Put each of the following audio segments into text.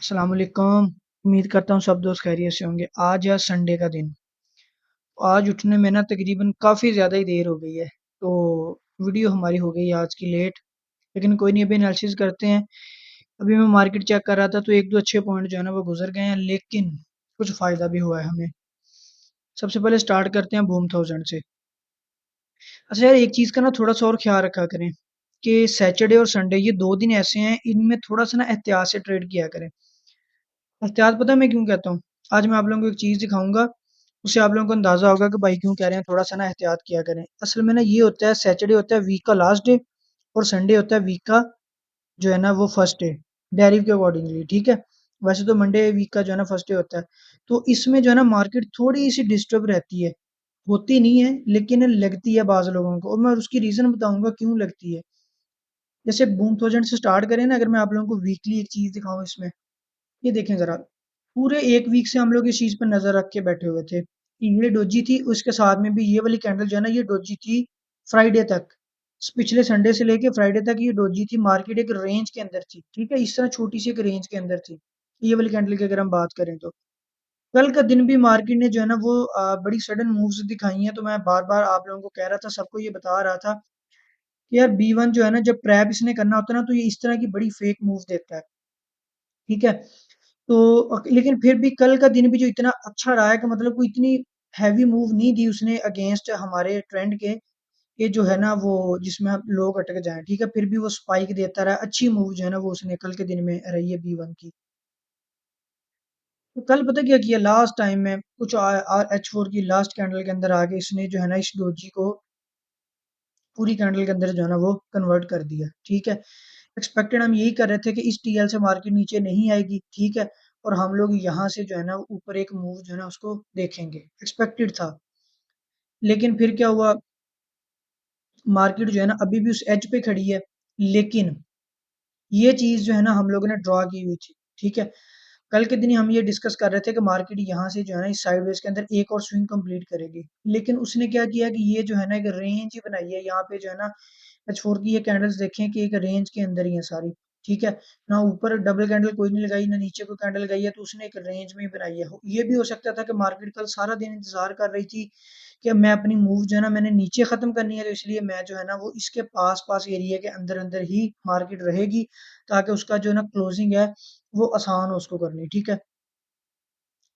अस्सलाम वालेकुम। उम्मीद करता हूँ सब दोस्त खैरियत से होंगे। आज है संडे का दिन। आज उठने में ना तकरीबन काफ़ी ज़्यादा ही देर हो गई है, तो वीडियो हमारी हो गई आज की लेट। लेकिन कोई नहीं, अभी एनालिसिस करते हैं। अभी मैं मार्केट चेक कर रहा था तो एक दो अच्छे पॉइंट जो है ना वो गुजर गए हैं, लेकिन कुछ फ़ायदा भी हुआ है हमें। सबसे पहले स्टार्ट करते हैं बूम थाउजेंड से। अच्छा यार, एक चीज़ का ना थोड़ा सा और ख्याल रखा करें कि सैटरडे और संडे ये दो दिन ऐसे हैं, इनमें थोड़ा सा ना एहतियात से ट्रेड किया करें। एहतियात पता है मैं क्यों कहता हूँ? आज मैं आप लोगों को एक चीज़ दिखाऊँगा, उससे आप लोगों को अंदाज़ा होगा कि भाई क्यों कह रहे हैं थोड़ा-सा ना एहतियात किया करें। असल में ना ये होता है, सैटरडे होता है वीक का लास्ट डे और संडे होता है वीक का जो है ना वो फर्स्ट डे, डेरिव के अकॉर्डिंगली, ठीक है? वैसे तो मंडे वीक का जो है ना फर्स्ट डे होता है। तो इसमें जो है ना मार्केट थोड़ी-सी डिस्टर्ब रहती है। होती नहीं है लेकिन लगती है बाज़ लोगों को, और मैं उसकी रीज़न बताऊँगा क्यों लगती है। जैसे बूम थाउजेंड से स्टार्ट करें ना, अगर मैं आप लोगों को वीकली एक चीज़ दिखाऊँ इसमें, ये देखें ज़रा। पूरे 1 वीक से हम लोग इस चीज़ पे नज़र रख के बैठे हुए थे। ये डोजी थी, उसके साथ में भी ये वाली कैंडल जो है ना ये डोजी थी फ्राइडे तक। पिछले संडे से लेके फ्राइडे तक ये डोजी थी, मार्केट एक रेंज के अंदर थी, ठीक है? इस तरह छोटी-सी एक रेंज के अंदर थी। ये वाली कैंडल की अगर हम बात करें तो। कल का दिन भी मार्केट ने जो है ना वो बड़ी सडन मूव्स दिखाई हैं, तो मैं बार-बार आप लोगों को कह रहा था, सबको ये बता रहा था कि यार B1 जो है ना, जब ट्रैप इसने करना होता है ना, तो ये इस तरह की बड़ी फेक मूव देता है, ठीक है? तो लेकिन फिर भी कल का दिन भी जो इतना अच्छा रहा है कि मतलब कोई इतनी हैवी मूव नहीं दी उसने अगेंस्ट हमारे ट्रेंड के, ये जो है ना वो जिसमें अब लोग अटक जाएँ, ठीक है? फिर भी वो स्पाइक देता रहा, अच्छी मूव जो है ना वो उसने कल के दिन में रही है B1 की। तो कल पता क्या किया, लास्ट टाइम में कुछ H4 की लास्ट कैंडल के अंदर आके इसने जो है ना इस डोजी को पूरी कैंडल के अंदर जो है ना वो कन्वर्ट कर दिया, ठीक है? एक्सपेक्टेड हम यही कर रहे थे कि इस टीएल से मार्केट नीचे नहीं आएगी, ठीक है? और हम लोग यहाँ से जो है ना ऊपर एक मूव जो है ना उसको देखेंगे, एक्सपेक्टेड था। लेकिन फिर क्या हुआ, मार्केट जो है ना अभी भी उस एज पे खड़ी है, लेकिन ये चीज़ जो है ना हम लोगों ने ड्रॉ की हुई थी, ठीक है? कल के दिन ही हम ये डिस्कस कर रहे थे कि मार्केट यहाँ से जो है ना इस साइडवेज के अंदर एक और स्विंग कंप्लीट करेगी। लेकिन उसने क्या किया कि ये जो है ना एक रेंज ही बनाई है, यहाँ पे जो है ना H4 की ये कैंडल्स देखें कि एक रेंज के अंदर ही है सारी, ठीक है? ना ऊपर डबल कैंडल कोई नहीं लगाई, ना नीचे कोई कैंडल लगाई है, तो उसने एक रेंज में ही बनाई है। ये भी हो सकता था कि मार्केट कल सारा दिन इंतज़ार कर रही थी कि मैं अपनी मूव जो है ना मैंने नीचे ख़त्म करनी है, तो इसलिए मैं जो है ना वो इसके पास-पास एरिया के अंदर-अंदर ही मार्केट रहेगी, ताकि उसका जो है ना क्लोजिंग है वो आसान हो उसको करनी, ठीक है?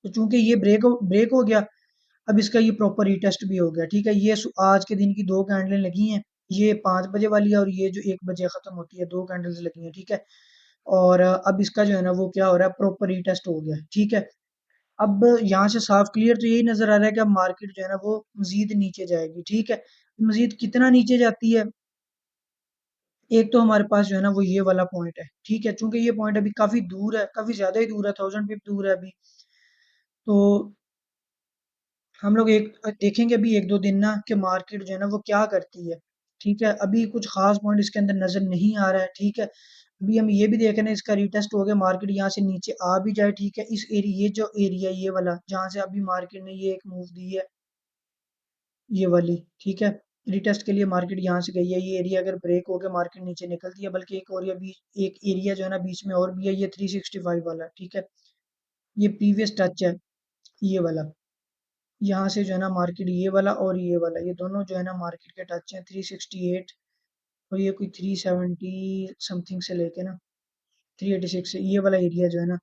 तो चूँकि ये ब्रेक हो गया, अब इसका ये प्रॉपर रीटेस्ट भी हो गया, ठीक है? ये आज के दिन की 2 कैंडलें लगी हैं, ये 5 बजे वाली है और ये जो 1 बजे खत्म होती है, 2 कैंडल्स लगी हैं, ठीक है? और अब इसका जो है ना वो क्या हो रहा है, प्रॉपर रीटेस्ट हो गया है, ठीक है? अब यहाँ से साफ क्लियर तो यही नज़र आ रहा है कि अब मार्केट जो है ना वो मज़ीद नीचे जाएगी, ठीक है? मज़ीद कितना नीचे जाती है, एक तो हमारे पास जो है ना वो ये वाला पॉइंट है, ठीक है? चूँकि ये पॉइंट अभी काफ़ी दूर है, काफ़ी ज़्यादा ही दूर है, 1000 पिप दूर है अभी। तो हम लोग देखेंगे अभी 1-2 दिन ना कि मार्केट जो है ना वो क्या करती है, ठीक है? अभी कुछ ख़ास पॉइंट इसके अंदर नज़र नहीं आ रहा है, ठीक है? अभी हम ये भी देख रहे हैं इसका रीटेस्ट हो गया, मार्केट यहाँ से नीचे आ भी जाए, ठीक है? ये जो एरिया ये वाला जहाँ से अभी मार्केट ने ये एक मूव दी है, ये वाली, ठीक है? रीटेस्ट के लिए मार्केट यहाँ से गई है, ये एरिया अगर ब्रेक हो के मार्केट नीचे निकलती है, बल्कि एक एरिया जो है ना बीच में और भी है, ये 365 वाला, ठीक है? ये प्रीवियस टच है, ये वाला। यहाँ से जो है ना मार्केट ये वाला और ये वाला, ये दोनों जो है ना मार्केट के टच हैं, 368 और ये कोई 370 समथिंग से लेके ना 386 ये वाला एरिया जो है ना,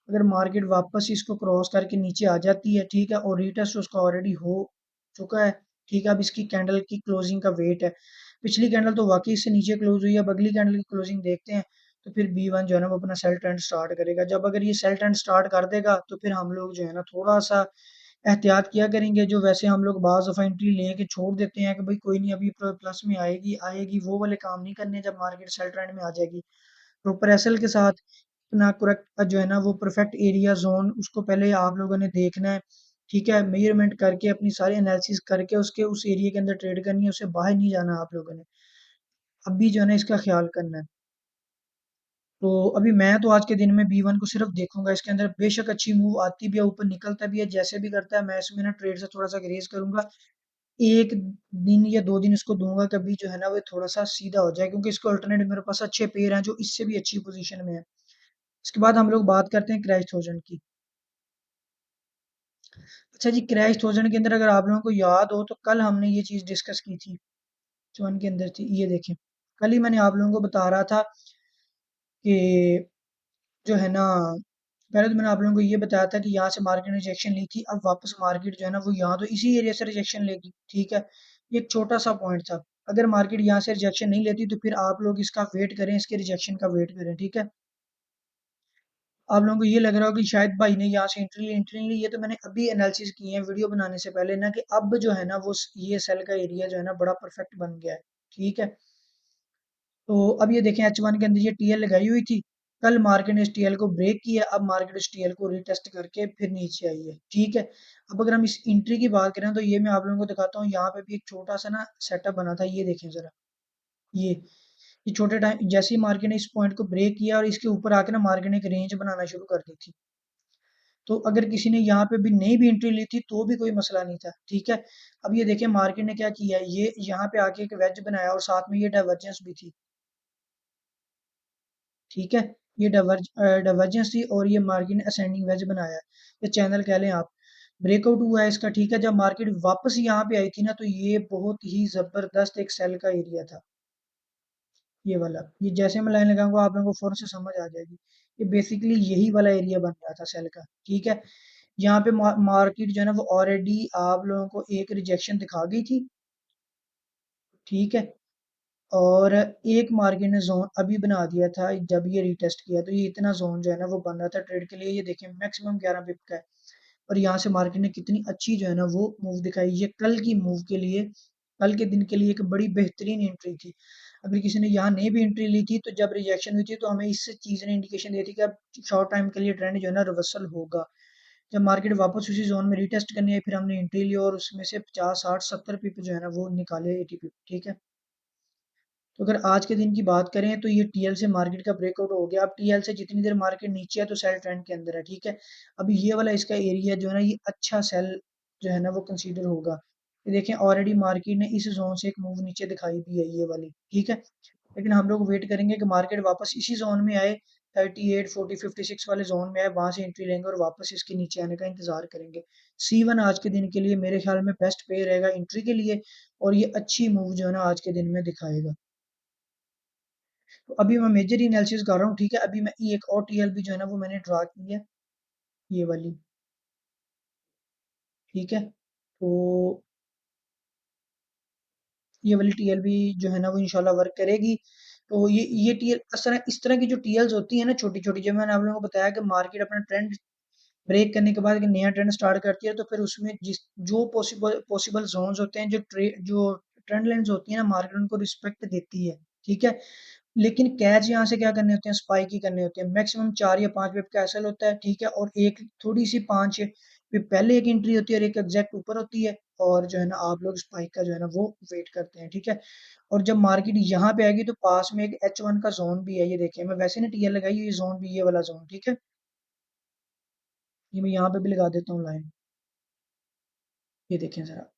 अगर मार्केट वापस इसको क्रॉस करके नीचे आ जाती है, ठीक है? और रीटेस्ट उसका ऑलरेडी हो चुका है, ठीक है? अब इसकी कैंडल की क्लोजिंग का वेट है। पिछली कैंडल तो वाकई इससे नीचे क्लोज हुई है, अब अगली कैंडल की क्लोजिंग देखते हैं, तो फिर B1 जो है ना वो अपना सेल ट्रेंड स्टार्ट करेगा। जब अगर ये सेल ट्रेंड स्टार्ट कर देगा, तो फिर हम लोग जो है ना थोड़ा सा एहतियात किया करेंगे, जो वैसे हम लोग बाज़ दफ़ा एंट्री लेके छोड़ देते हैं कि भाई कोई नहीं अभी प्लस में आएगी आएगी, वो वाले काम नहीं करने जब मार्केट सेल ट्रेंड में आ जाएगी। प्रॉपर एसएल के साथ अपना करेक्ट जो है ना वो परफेक्ट एरिया जोन उसको पहले आप लोगों ने देखना है, ठीक है? मेजरमेंट करके अपनी सारी एनालिसिस करके उसके उस एरिया के अंदर ट्रेड करनी है, उससे बाहर नहीं जाना आप लोगों ने। अब भी जो है ना इसका ख्याल करना है। तो अभी मैं तो आज के दिन में B1 को सिर्फ देखूंगा, इसके अंदर बेशक अच्छी मूव आती भी है, ऊपर निकलता भी है, जैसे भी करता है मैं इसमें ना ट्रेड से थोड़ा सा ग्रेज करूंगा। 1 दिन या 2 दिन इसको दूँगा, कभी जो है ना वो थोड़ा-सा सीधा हो जाए, क्योंकि इसके अल्टरनेटिव मेरे पास अच्छे पेयर हैं जो इससे भी अच्छी पोज़ीशन में हैं। इसके बाद हम लोग बात करते हैं क्रैश थोजन की। अच्छा जी, क्रैश थोजन के अंदर अगर आप लोगों को याद हो तो कल हमने ये चीज़ डिस्कस की थी, वन के अंदर थी, ये देखें। कल ही मैंने आप लोगों को बता रहा था कि जो है ना, पहले तो मैंने आप लोगों को ये बताया था कि यहाँ से मार्केट ने रिजेक्शन ली थी, अब वापस मार्केट जो है ना वो यहाँ तो इसी एरिया से रिजेक्शन लेगी, ठीक है। ये एक छोटा सा पॉइंट था। अगर मार्केट यहाँ से रिजेक्शन नहीं लेती तो फिर आप लोग इसका वेट करें, इसके रिजेक्शन का वेट करें, ठीक है। आप लोगों को ये लग रहा हो कि शायद भाई ने यहाँ से एंट्री नहीं ली, ये तो मैंने अभी एनालिसिस की है वीडियो बनाने से पहले ना, कि अब जो है ना वो ये सेल का एरिया जो है ना बड़ा परफेक्ट बन गया है, ठीक है। तो अब ये देखें H1 के अंदर ये टीएल लगाई हुई थी, कल मार्केट ने इस टीएल को ब्रेक किया, अब मार्केट इस टीएल को रीटेस्ट करके फिर नीचे आई है, ठीक है। अब अगर हम इस एंट्री की बात करें तो ये मैं आप लोगों को दिखाता हूँ, यहाँ पे भी एक छोटा सा ना सेटअप बना था, ये देखें जरा। ये ये छोटे टाइम जैसे ही मार्केट ने इस पॉइंट को ब्रेक किया और इसके ऊपर आके ना मार्केट ने एक रेंज बनाना शुरू कर दी थी। तो अगर किसी ने यहाँ पे भी नहीं भी एंट्री ली थी तो भी कोई मसला नहीं था, ठीक है। अब ये देखें मार्केट ने क्या किया, ये यहाँ पे आके एक वेज बनाया और साथ में ये डाइवर्जेंस भी थी, ठीक है। ये डाइवर्जेंस थी और ये मार्केट ने असेंडिंग वेज बनाया है, ये चैनल कह लें आप। ब्रेकआउट हुआ है इसका, ठीक है। जब मार्केट वापस यहाँ पे आई थी ना तो ये बहुत ही जबरदस्त एक सेल का एरिया था, ये वाला। ये जैसे मैं लाइन लगाऊंगा आप लोगों को फौरन से समझ आ जाएगी। ये बेसिकली यही वाला एरिया बन रहा था सेल का, ठीक है। यहाँ पे मार्केट जो है ना वो ऑलरेडी आप लोगों को एक रिजेक्शन दिखा गई थी, ठीक है। और एक मार्केट ने जोन अभी बना दिया था, जब ये रिटेस्ट किया तो ये इतना जोन जो है ना वो बन रहा था ट्रेड के लिए, ये देखें मैक्सिमम 11 पिप का है। और यहाँ से मार्केट ने कितनी अच्छी जो है ना वो मूव दिखाई, ये कल की मूव के लिए, कल के दिन के लिए एक बड़ी बेहतरीन एंट्री थी। अगर किसी ने यहाँ नहीं भी एंट्री ली थी तो जब रिजेक्शन हुई थी तो हमें इस चीज़ ने इंडिकेशन दी थी कि अब शॉर्ट टाइम के लिए ट्रेंड जो है ना रिवर्सल होगा। जब मार्केट वापस उसी जोन में रीटेस्ट करनी है फिर हमने एंट्री ली और उसमें से 50 60 70 पिप जो है ना वो निकाले, 80 पिप, ठीक है। तो अगर आज के दिन की बात करें तो ये टीएल से मार्केट का ब्रेकआउट हो गया, अब टीएल से जितनी देर मार्केट नीचे है तो सेल ट्रेंड के अंदर है, ठीक है। अभी ये वाला इसका एरिया जो है ना ये अच्छा सेल जो है ना वो कंसीडर होगा। ये देखें ऑलरेडी मार्केट ने इस जोन से एक मूव नीचे दिखाई भी है, ये वाली, ठीक है। लेकिन हम लोग वेट करेंगे कि मार्केट वापस इसी जोन में आए, 38 40 56 वाले जोन में आए, वहां से एंट्री लेंगे और वापस इसके नीचे आने का इंतजार करेंगे। C1 आज के दिन के लिए मेरे ख्याल में बेस्ट पे रहेगा एंट्री के लिए, और ये अच्छी मूव जो है ना आज के दिन में दिखाएगा। तो अभी मैं मेजर एनालिसिस कर रहा हूँ, ठीक है। अभी मैं एक और टीएल भी जो है ना वो मैंने ड्रा की है, ये वाली, ठीक है। तो ये वाली टीएल भी जो है ना वो इंशाल्लाह वर्क करेगी। तो ये टीएल इस तरह की जो टीएल्स होती है ना छोटी छोटी, जो मैंने आप लोगों को बताया कि मार्केट अपना ट्रेंड ब्रेक करने के बाद एक नया ट्रेंड स्टार्ट करती है तो फिर उसमें जिस जो पॉसिबल पॉसिबल जोन्स होते हैं, जो ट्रेंड लाइंस होती है ना, मार्केट उनको रिस्पेक्ट देती है, ठीक है। लेकिन कैच यहाँ से क्या करने होते हैं, स्पाइक ही करने होते हैं। मैक्सिमम 4 या 5 वेब का एसएल होता है, ठीक है। और एक थोड़ी सी 5 वेब पहले एक एंट्री होती है और एक एग्जैक्ट ऊपर होती है, और जो है ना आप लोग स्पाइक का जो है ना वो वेट करते हैं, ठीक है। और जब मार्केट यहाँ पे आएगी तो पास में एक H1 का जोन भी है, ये देखिए मैं वैसे नहीं टीएल लगाई, ये जोन भी ये वाला जोन, ठीक है। ये मैं यहाँ पे भी लगा देता हूँ लाइन, ये देखें जरा।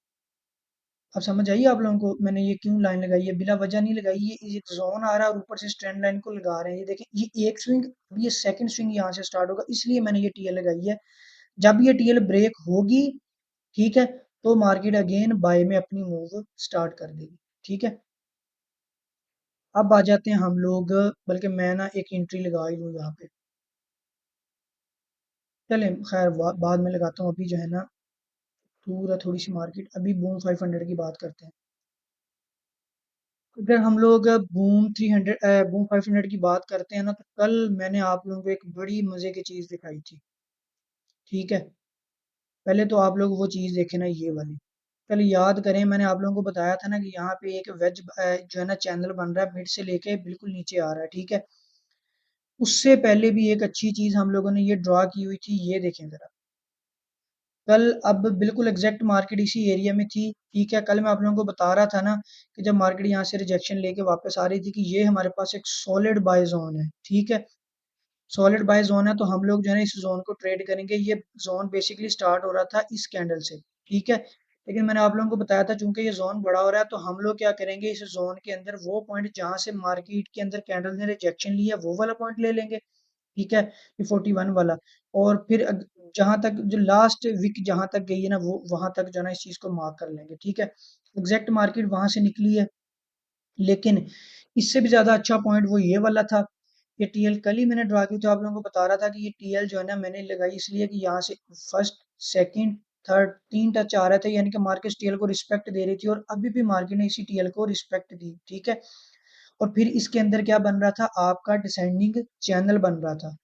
अब समझ आइए आप लोगों को मैंने ये क्यों लाइन लगाई है, बिला वजह नहीं लगाई, ये एक जोन आ रहा है और ऊपर से स्ट्रेंड लाइन को लगा रहे हैं, ये देखें ये एक स्विंग, ये सेकंड स्विंग यहाँ से स्टार्ट होगा, इसलिए मैंने ये टीएल लगाई है। जब ये टीएल ब्रेक होगी, ठीक है, तो मार्केट अगेन बाय में अपनी मूव स्टार्ट कर देगी, ठीक है। अब आ जाते हैं हम लोग, बल्कि मैं ना एक एंट्री लगा ही लूँ यहाँ पे, चले खैर बाद में लगाता हूँ। अभी जो है ना पूरा थोड़ी सी मार्केट, अभी बूम 500 की बात करते हैं। अगर हम लोग बूम 500 की बात करते हैं ना, तो कल मैंने आप लोगों को एक बड़ी मजे की चीज दिखाई थी, ठीक है। पहले तो आप लोग वो चीज देखे ना, ये वाली। कल याद करें मैंने आप लोगों को बताया था ना कि यहाँ पे एक वेज जो है ना चैनल बन रहा है, मिड से लेके बिल्कुल नीचे आ रहा है, ठीक है। उससे पहले भी एक अच्छी चीज हम लोगों ने ये ड्रॉ की हुई थी, ये देखें जरा। कल अब बिल्कुल एग्जैक्ट मार्केट इसी एरिया में थी, ठीक है। कल मैं आप लोगों को बता रहा था ना कि जब मार्केट यहाँ से रिजेक्शन लेके वापस आ रही थी कि ये हमारे पास एक सॉलिड बाय जोन है, ठीक है। सॉलिड बाय जोन है तो हम लोग जो है ना इस जोन को ट्रेड करेंगे। ये जोन बेसिकली स्टार्ट हो रहा था इस कैंडल से, ठीक है। लेकिन मैंने आप लोगों को बताया था चूंकि ये जोन बड़ा हो रहा है तो हम लोग क्या करेंगे, इस जोन के अंदर वो पॉइंट जहां से मार्केट के अंदर कैंडल ने रिजेक्शन लिया वो वाला पॉइंट ले लेंगे, ठीक है, ये 41 वाला। और फिर जहां तक जो लास्ट विक जहां तक गई है ना, वो वहां तक जो है ना इस चीज को मार्क कर लेंगे। ठीक है, एग्जैक्ट मार्केट वहां से निकली है। लेकिन इससे भी ज्यादा अच्छा पॉइंट वो ये वाला था। ये टीएल कल ही मैंने ड्रा की, तो आप लोगों को बता रहा था कि ये टीएल जो है ना मैंने लगाई इसलिए कि यहाँ से फर्स्ट, सेकंड, थर्ड, 3 टच आ रहे थे, यानी कि मार्केट टीएल को रिस्पेक्ट दे रही थी, और अभी भी मार्केट ने इसी टीएल को रिस्पेक्ट दी। ठीक है, और फिर इसके अंदर क्या बन रहा था, आपका डिसेंडिंग चैनल बन रहा था।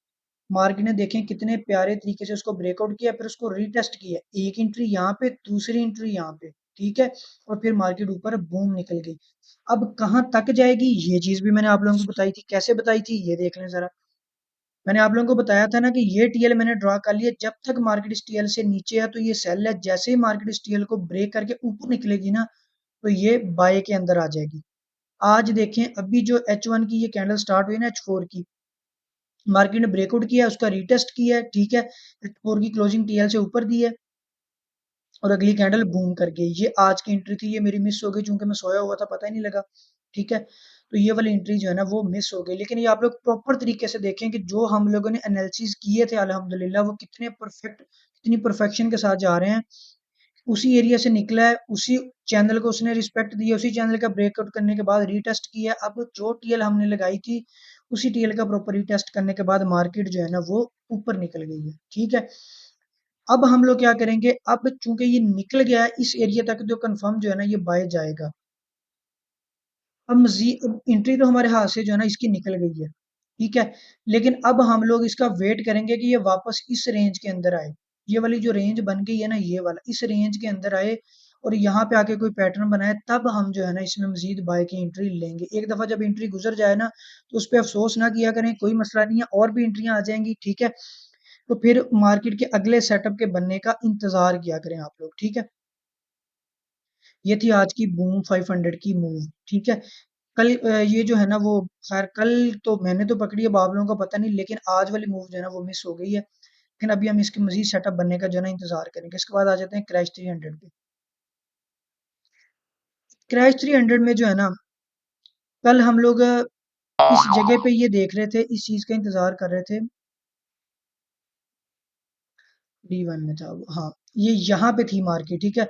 मार्केट ने देखें कितने प्यारे तरीके से उसको ब्रेकआउट किया, फिर उसको रीटेस्ट किया, एक एंट्री यहाँ पे, दूसरी एंट्री यहाँ पे। ठीक है, और फिर मार्केट ऊपर बूम निकल गई। अब कहाँ तक जाएगी ये चीज भी मैंने आप लोगों को बताई थी। कैसे बताई थी ये देख लें जरा। मैंने आप लोगों को बताया था ना कि ये टीएल मैंने ड्रॉ कर लिया, जब तक मार्केट इस टीएल से नीचे है तो ये सेल है, जैसे ही मार्केट इस टीएल को ब्रेक करके ऊपर निकलेगी ना, तो ये बाय के अंदर आ जाएगी। आज देखें, अभी जो H1 की ये कैंडल स्टार्ट हुई ना, H4 की, मार्केट ने ब्रेकआउट किया, उसका रीटेस्ट किया है। ठीक है, H4 की क्लोजिंग टीएल से ऊपर दी है, और अगली कैंडल बूम कर गई। ये आज की एंट्री थी, ये मेरी मिस हो गई चूंकि मैं सोया हुआ था, पता ही नहीं लगा। ठीक है, तो ये वाली एंट्री जो है ना वो मिस हो गई। लेकिन ये आप लोग प्रॉपर तरीके से देखें कि जो हम लोगों ने एनालिसिस किए थे अल्हम्दुलिल्लाह, वो कितने परफेक्ट, कितनी परफेक्शन के साथ जा रहे हैं। उसी एरिया से निकला है, उसी चैनल को उसने रिस्पेक्ट दी है, उसी चैनल का ब्रेकआउट करने के बाद रीटेस्ट किया है। अब जो टीएल हमने लगाई थी, उसी टीएल का प्रॉपर रीटेस्ट करने के बाद मार्केट जो है ना वो ऊपर निकल गई है। ठीक है, अब हम लोग क्या करेंगे, अब चूंकि ये निकल गया है इस एरिया तक, जो कंफर्म जो है ना ये बाय जाएगा। अब मजीद एंट्री तो हमारे हाथ से जो है ना इसकी निकल गई है। ठीक है, लेकिन अब हम लोग इसका वेट करेंगे कि ये वापस इस रेंज के अंदर आए। ये वाली जो रेंज बन गई है ना, ये वाला इस रेंज के अंदर आए, और यहाँ पे आके कोई पैटर्न बनाए, तब हम जो है ना इसमें मजीद बाय की एंट्री लेंगे। एक दफा जब एंट्री गुजर जाए ना, तो उस पर अफसोस ना किया करें, कोई मसला नहीं है, और भी एंट्रियां आ जाएंगी। ठीक है, तो फिर मार्केट के अगले सेटअप के बनने का इंतजार किया करें आप लोग। ठीक है, ये थी आज की बूम 500 की मूव। ठीक है, कल ये जो है ना वो, खैर कल तो मैंने तो पकड़ी है, अब आप लोगों को पता नहीं, लेकिन आज वाली मूव जो है ना वो मिस हो गई है। लेकिन अभी हम इसके मजीद सेटअप बनने का जो है ना इंतजार करेंगे। इसके बाद आ जाते हैं क्रैश 300 पे। क्रैश 300 में जो है ना, कल हम लोग इस जगह पे ये देख रहे थे, इस चीज का इंतजार कर रहे थे। D1 में था वो, हाँ, ये यहाँ पे थी मार्केट। ठीक है,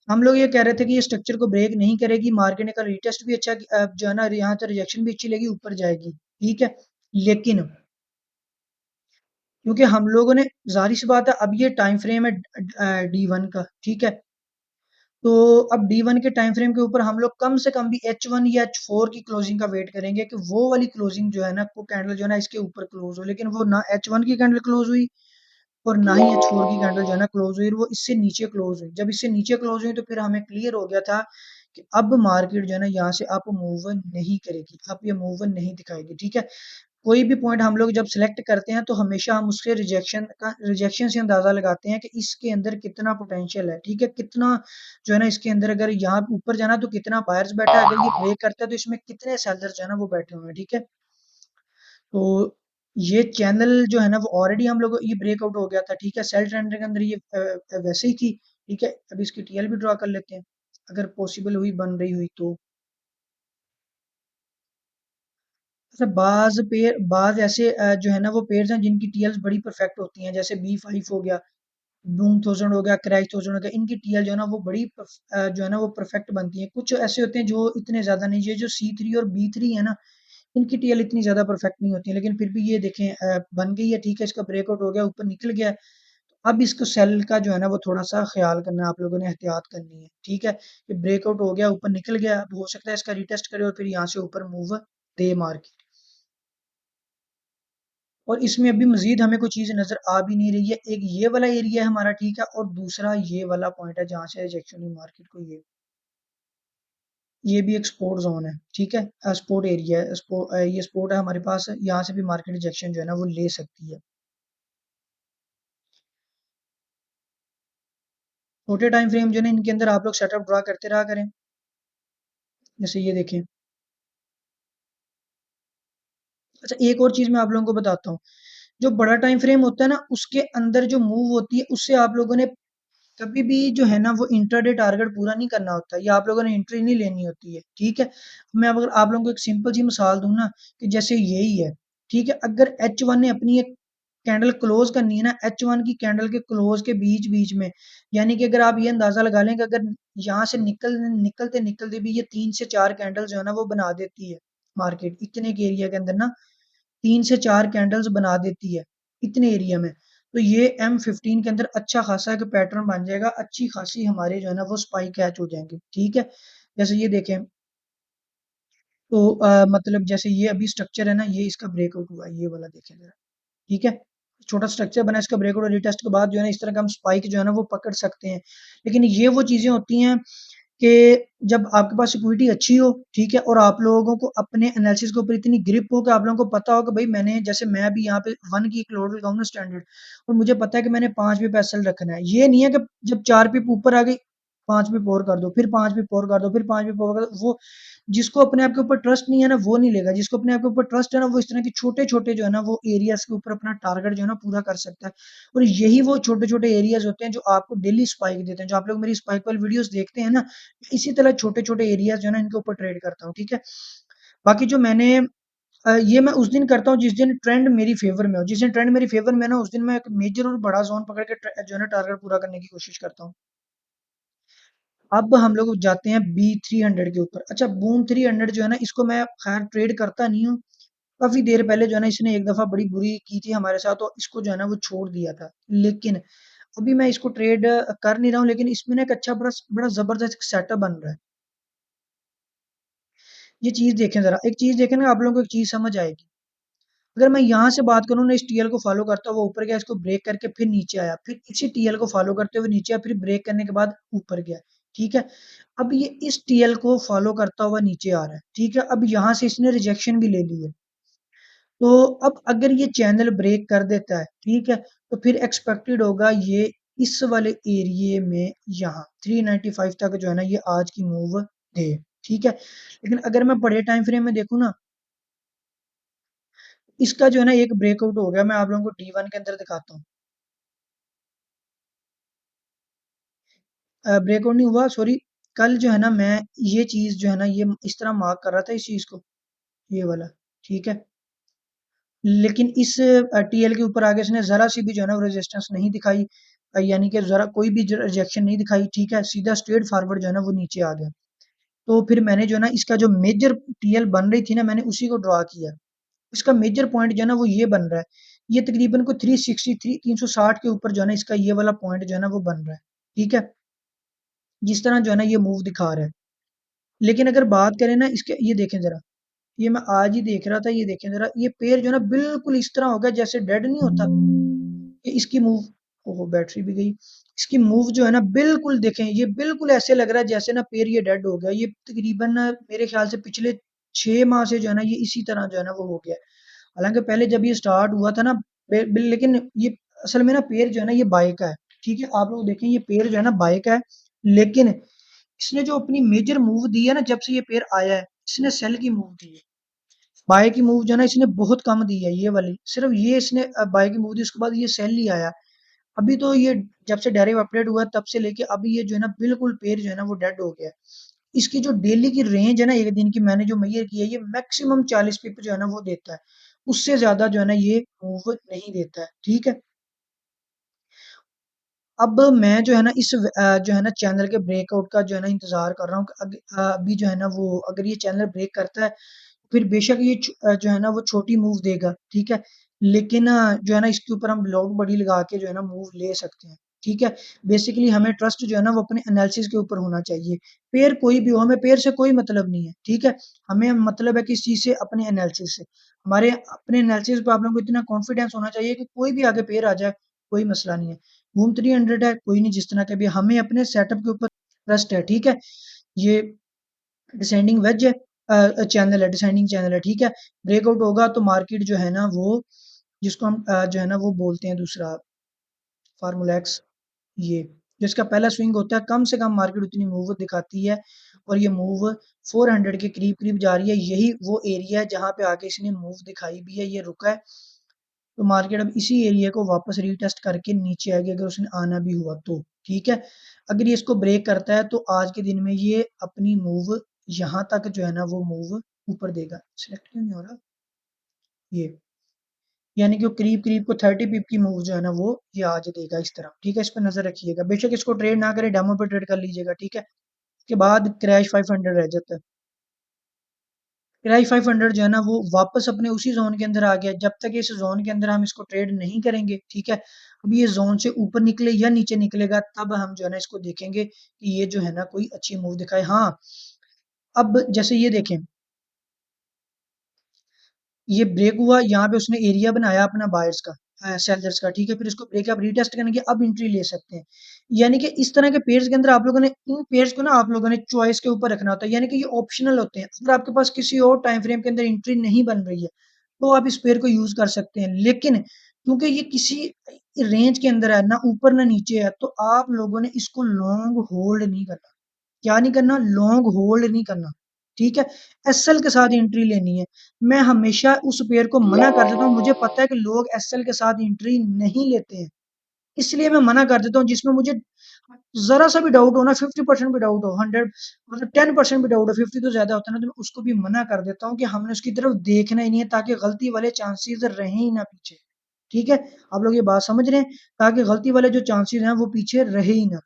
हम लोग ये कह रहे थे कि ये स्ट्रक्चर को ब्रेक नहीं करेगी, मार्केट ने कल रिटेस्ट भी अच्छा जो है ना, यहाँ से रिजेक्शन भी अच्छी लगी, ऊपर जाएगी। ठीक है, लेकिन क्योंकि हम लोगों ने, जाहिर सी बात है, अब ये टाइम फ्रेम है D1 का। ठीक है, तो अब D1 के टाइम फ्रेम के ऊपर हम लोग कम से कम भी H1 या H4 की क्लोजिंग का वेट करेंगे, कि वो वाली क्लोजिंग जो है ना, वो कैंडल जो है ना इसके ऊपर क्लोज हो। लेकिन वो ना H1 की कैंडल क्लोज हुई, और ना ही H4 की कैंडल जो है ना क्लोज हुई, वो इससे नीचे क्लोज हुई। जब इससे नीचे क्लोज हुई, तो फिर हमें क्लियर हो गया था कि अब मार्केट जो है ना यहाँ से अप मूव नहीं करेगी, अब ये मूव नहीं दिखाएगी। ठीक है, कोई भी पॉइंट हम लोग जब सिलेक्ट करते हैं, तो हमेशा हम उसके रिजेक्शन से अंदाजा लगाते हैं कि इसके अंदर कितना पोटेंशियल है। ठीक है, कितना जो है ना इसके अंदर, अगर यहाँ ऊपर जाना तो कितना बायर्स बैठा है, अगर ये ब्रेक करता है तो इसमें कितने सेलर्स जो है ना वो बैठे हुए हैं। ठीक है, तो ये चैनल जो है ना वो ऑलरेडी हम लोग ये ब्रेकआउट हो गया था। ठीक है, सेल ट्रेंड के अंदर ये वैसे ही थी। ठीक है, अब इसकी टीएल भी ड्रॉ कर लेते हैं, अगर पॉसिबल हुई, बन रही हुई तो। अच्छा, बाज ऐसे जो है ना वो पेयर्स हैं जिनकी टीएल्स बड़ी परफेक्ट होती हैं, जैसे B5 हो गया, बूम 1000 हो गया, क्रैश 1000 हो गया। इनकी टीएल जो है ना वो बड़ी जो है ना वो परफेक्ट बनती है। कुछ ऐसे होते हैं जो इतने ज्यादा नहीं, ये जो C3 और B3 है ना, इनकी टीएल इतनी ज्यादा परफेक्ट नहीं होती है। लेकिन फिर भी ये देखें बन गई है। ठीक है, इसका ब्रेकआउट हो गया, ऊपर निकल गया है। अब इसको सेल का जो है ना वो थोड़ा सा ख्याल करना है, आप लोगों ने एहतियात करनी है। ठीक है, ये ब्रेकआउट हो गया, ऊपर निकल गया, अब हो सकता है इसका रिटेस्ट करे और फिर यहाँ से ऊपर मूव दे मार्केट। और इसमें अभी मजीद हमें कोई चीज नजर आ भी नहीं रही है। एक ये वाला एरिया है हमारा। ठीक है, और दूसरा ये वाला पॉइंट है जहां से रिजेक्शन हुई मार्केट को, ये भी एक स्पोर्ट जोन है। ठीक है, स्पोर्ट एरिया है, ये स्पोर्ट है हमारे पास, यहाँ से भी मार्केट रिजेक्शन जो है ना वो ले सकती है। छोटे टाइम फ्रेम जो है ना, इनके अंदर आप लोग सेटअप ड्रा करते रहा करें। जैसे ये देखें। अच्छा, एक और चीज मैं आप लोगों को बताता हूँ। जो बड़ा टाइम फ्रेम होता है ना, उसके अंदर जो मूव होती है, उससे आप लोगों ने कभी भी जो है ना वो इंट्राडे टारगेट पूरा नहीं करना होता, या आप लोगों ने एंट्री नहीं लेनी होती है। ठीक है, मैं अगर आप लोगों को एक सिंपल सी मिसाल दूं ना, कि जैसे यही है। ठीक है, अगर H1 ने अपनी एक कैंडल क्लोज करनी है ना, H1 की कैंडल के क्लोज के बीच बीच में, यानी कि अगर आप ये अंदाजा लगा लें कि अगर यहाँ से निकलते निकलते भी ये 3 से 4 कैंडल जो है ना वो बना देती है मार्केट इतने के एरिया के अंदर ना, 3 से 4 कैंडल्स बना देती है इतने एरिया में, तो ये M15 के अंदर अच्छा खासा एक पैटर्न बन जाएगा, अच्छी खासी हमारे जो है ना वो स्पाइक कैच हो जाएंगे। ठीक है, जैसे ये देखें, तो मतलब जैसे ये अभी स्ट्रक्चर है ना, ये इसका ब्रेकआउट हुआ है, ये वाला देखें जरा। ठीक है, छोटा स्ट्रक्चर बना, इसका ब्रेकआउट और रिटेस्ट के बाद जो है ना इस तरह का हम स्पाइक जो है ना वो पकड़ सकते हैं। लेकिन ये वो चीजें होती हैं कि जब आपके पास सिक्योरिटी अच्छी हो, ठीक है, और आप लोगों को अपने एनालिसिस के ऊपर इतनी ग्रिप हो कि आप लोगों को पता हो कि भाई मैंने, जैसे मैं अभी यहाँ पे 1 की एक लोड लगाऊं ना स्टैंडर्ड, और मुझे पता है कि मैंने 5 पे एसएल रखना है, ये नहीं है कि जब 4 पिप ऊपर आ गई 5 पिप और कर दो, फिर 5 पिप और कर दो, फिर 5 पिप और कर दो, वो जिसको अपने आप के ऊपर ट्रस्ट नहीं है ना वो नहीं लेगा, जिसको अपने आप के ऊपर ट्रस्ट है ना वो इस तरह के छोटे छोटे जो है ना वो एरियाज के ऊपर अपना टारगेट जो है ना पूरा कर सकता है। और यही वो छोटे छोटे एरियाज होते हैं जो आपको डेली स्पाइक देते हैं, जो आप लोग मेरी स्पाइक वाली वीडियोस देखते हैं ना, इसी तरह छोटे छोटे एरियाज जो है ना इनके ऊपर ट्रेड करता हूँ। ठीक है, बाकी जो मैंने ये मैं उस दिन करता हूँ जिस दिन ट्रेंड मेरी फेवर में हो, जिस दिन ट्रेंड मेरी फेवर में ना उस दिन मैं एक मेजर और बड़ा जोन पकड़ के जो है ना टारगेट पूरा करने की कोशिश करता हूँ। अब हम लोग जाते हैं B300 के ऊपर। अच्छा, बूम 300 जो है ना इसको मैं खैर ट्रेड करता नहीं हूँ, काफी देर पहले जो है ना इसने एक दफा बड़ी बुरी की थी हमारे साथ, तो इसको जो है ना वो छोड़ दिया था। लेकिन अभी मैं इसको ट्रेड कर नहीं रहा हूँ, लेकिन इसमें ना एक अच्छा बड़ा बड़ा जबरदस्त सेटअप बन रहा है। ये चीज देखें जरा, एक चीज देखें ना आप लोगों को एक चीज समझ आएगी। अगर मैं यहाँ से बात करूँ ना, इस टीएल को फॉलो करता हुआ ऊपर गया, इसको ब्रेक करके फिर नीचे आया, फिर इसी टीएल को फॉलो करते हुए नीचे आया, फिर ब्रेक करने के बाद ऊपर गया। ठीक है, अब ये इस टीएल को फॉलो करता हुआ नीचे आ रहा है। ठीक है, अब यहाँ से इसने रिजेक्शन भी ले ली है, तो अब अगर ये चैनल ब्रेक कर देता है, ठीक है, तो फिर एक्सपेक्टेड होगा ये इस वाले एरिए में यहाँ 395 तक जो है ना ये आज की मूव दे। ठीक है, लेकिन अगर मैं बड़े टाइम फ्रेम में देखूँ ना, इसका जो है ना एक ब्रेकआउट हो गया, मैं आप लोगों को D1 के अंदर दिखाता हूँ। ब्रेकआउट नहीं हुआ, सॉरी, कल जो है ना मैं ये चीज जो है ना ये इस तरह मार्क कर रहा था इस चीज को, ये वाला। ठीक है, लेकिन इस टीएल के ऊपर आगे इसने जरा सी भी जो है ना रेजिस्टेंस नहीं दिखाई, यानी कि जरा कोई भी रिजेक्शन नहीं दिखाई। ठीक है, सीधा स्ट्रेट फॉरवर्ड जो है ना वो नीचे आ गया। तो फिर मैंने जो है ना इसका जो मेजर टीएल बन रही थी ना, मैंने उसी को ड्रॉ किया। इसका मेजर पॉइंट जो है ना वो ये बन रहा है, ये तकरीबन को 360 के ऊपर जो है ना इसका ये वाला पॉइंट जो है ना वो बन रहा है। ठीक है, जिस तरह जो है ना ये मूव दिखा रहा है। लेकिन अगर बात करें ना इसके, ये देखें जरा, ये मैं आज ही देख रहा था, ये देखें जरा, ये पेड़ जो है ना बिल्कुल इस तरह हो गया जैसे डेड नहीं होता, ये इसकी मूव, ओहो बैटरी भी गई, इसकी मूव जो है ना बिल्कुल देखें, ये बिल्कुल ऐसे लग रहा है जैसे ना पेड़ ये डेड हो गया। ये तकरीबन ना मेरे ख्याल से पिछले 6 माह से जो है ना ये इसी तरह जो है ना वो हो गया। हालांकि पहले जब ये स्टार्ट हुआ था ना, लेकिन ये असल में ना पेड़ जो है ना ये बाय का है। ठीक है, आप लोग देखें ये पेड़ जो है ना बाय का है, लेकिन इसने जो अपनी मेजर मूव दी है ना जब से ये पेयर आया है, इसने सेल की मूव दी है। बाय की मूव जो है ना इसने बहुत कम दी है, ये वाली सिर्फ ये इसने बाय की मूव दी, उसके बाद ये सेल ही आया। अभी तो ये जब से डेरिव अपडेट हुआ है, तब से लेके अभी ये जो है ना बिल्कुल पेयर जो है ना वो डेड हो गया है। इसकी जो डेली की रेंज है ना एक दिन की मैंने जो मेजर की है, ये मैक्सिमम 40 पिप जो है ना वो देता है, उससे ज्यादा जो है ना ये मूव नहीं देता है। ठीक है, अब मैं जो है ना इस जो है ना चैनल के ब्रेकआउट का जो है ना इंतजार कर रहा हूँ कि अभी जो है ना वो अगर ये चैनल ब्रेक करता है, फिर बेशक ये जो है ना वो छोटी मूव देगा। ठीक है, लेकिन जो है ना इसके ऊपर हम लॉन्ग बड़ी लगा के जो है ना मूव ले सकते हैं। ठीक है, बेसिकली हमें ट्रस्ट जो है ना वो अपने एनालिसिस के ऊपर होना चाहिए। पेयर कोई भी हो, हमें पेयर से कोई मतलब नहीं है। ठीक है, हमें मतलब है किस चीज से, अपने एनालिसिस से। हमारे अपने एनालिसिस पे आप लोगों को इतना कॉन्फिडेंस होना चाहिए कि कोई भी आगे पेयर आ जाए, कोई मसला नहीं है। बूम 300 है, कोई नहीं, जिस तरह के भी, हमें अपने सेटअप के ऊपर ट्रस्ट है। ठीक है, ये डिसेंडिंग वेज चैनल है, डिसेंडिंग चैनल है। ठीक है, ब्रेकआउट होगा तो मार्केट जो है ना वो, जिसको हम जो है ना वो बोलते हैं दूसरा फार्मूला एक्स, ये जिसका पहला स्विंग होता है, कम से कम मार्केट उतनी मूव दिखाती है, और ये मूव 400 के करीब करीब जा रही है। यही वो एरिया है जहां पे आके इसने मूव दिखाई भी है, ये रुका है। तो मार्केट अब इसी एरिया को वापस रीटेस्ट करके नीचे आएगी अगर उसने आना भी हुआ तो। ठीक है, अगर ये इसको ब्रेक करता है तो आज के दिन में ये अपनी मूव यहाँ तक जो है ना वो मूव ऊपर देगा। सिलेक्ट क्यों नहीं हो रहा ये, यानी कि वो करीब-करीब को 30 पिप की मूव जो है ना वो ये आज देगा इस तरह, ठीक है? इस पे नज़र रखिएगा। बेशक इसको ट्रेड ना करें, डेमो पे ट्रेड कर लीजिएगा, ठीक है? उसके बाद क्रैश 500 रह जाता है। क्रैश 500 जो है ना वो वापस अपने उसी ज़ोन के अंदर आ गया। जब तक इस ज़ोन के अंदर हम इसको ट्रेड नहीं करेंगे, ठीक है? अभी ये ज़ोन से ऊपर निकले या नीचे निकलेगा तब हम जो है ना इसको देखेंगे कि ये जो है ना कोई अच्छी मूव दिखाए। हाँ, अब जैसे ये देखें, ये ब्रेक हुआ, यहाँ पे उसने एरिया बनाया अपना बायर्स का, सेलर्स का, ठीक है? फिर इसको ब्रेक आप रीटेस्ट करेंगे, अब एंट्री ले सकते हैं। यानी कि इस तरह के पेयर्स के अंदर आप लोगों ने इन पेयर्स को ना आप लोगों ने चॉइस के ऊपर रखना होता है, यानी कि ये ऑप्शनल होते हैं। अगर आपके पास किसी और टाइम फ्रेम के अंदर एंट्री नहीं बन रही है, तो आप इस पेयर को यूज़ कर सकते हैं। लेकिन क्योंकि ये किसी रेंज के अंदर है, ना ऊपर ना नीचे है, तो आप लोगों ने इसको लॉन्ग होल्ड नहीं करना। क्या नहीं करना? लॉन्ग होल्ड नहीं करना, ठीक है? एसएल के साथ एंट्री लेनी है। मैं हमेशा उस पेयर को मना कर देता हूँ, मुझे पता है कि लोग एसएल के साथ एंट्री नहीं लेते हैं, इसलिए मैं मना कर देता हूँ। जिसमें मुझे ज़रा-सा भी डाउट हो ना, 50% भी डाउट हो, 100 मतलब 10% भी डाउट हो, 50 तो ज़्यादा होता है ना, तो मैं उसको भी मना कर देता हूँ कि हमने उसकी तरफ देखना ही नहीं है, ताकि गलती वाले चांसेज़ रहें ही ना पीछे, ठीक है? आप लोग ये बात समझ रहे हैं? ताकि गलती वाले जो चांसेज़ हैं, वो पीछे रहे ही ना।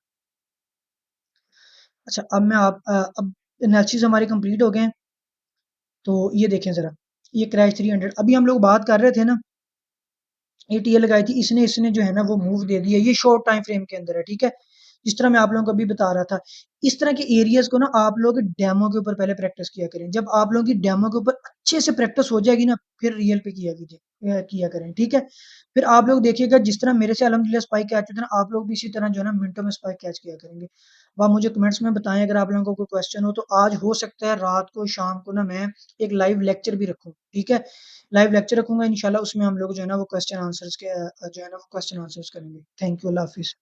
अच्छा, अब अब एनालिसिस हमारे कंप्लीट हो गए हैं। तो ये देखें ज़रा, ये क्रैश 300 अभी हम लोग बात कर रहे थे ना, एटीएल लगाई थी, इसने इसने जो है ना वो मूव दे दिया, ये शॉर्ट टाइम फ्रेम के अंदर है, ठीक है? जिस तरह मैं आप लोगों को अभी बता रहा था, इस तरह के एरियाज़ को ना आप लोग डेमो के ऊपर पहले प्रैक्टिस किया करें। जब आप लोगों की डेमो के ऊपर अच्छे से प्रैक्टिस हो जाएगी ना, फिर रियल पे किया करें, ठीक है? फिर आप लोग देखिएगा जिस तरह मेरे से अल्हम्दुलिल्लाह स्पाइक कैच होता है ना, आप लोग भी इसी तरह जो है ना मिनटों में स्पाइक कैच किया करेंगे। अब आप मुझे कमेंट्स में बताएँ अगर आप लोगों को कोई क्वेश्चन हो, तो आज हो सकता है रात को, शाम को ना मैं एक लाइव लेक्चर भी रखूँ, ठीक है? लाइव लेक्चर रखूँगा इंशाल्लाह, उसमें हम लोग जो है ना वो क्वेश्चन आंसर्स के जो है ना वो क्वेश्चन आंसर्स करेंगे। थैंक यू, अल्लाह हाफ़िज़।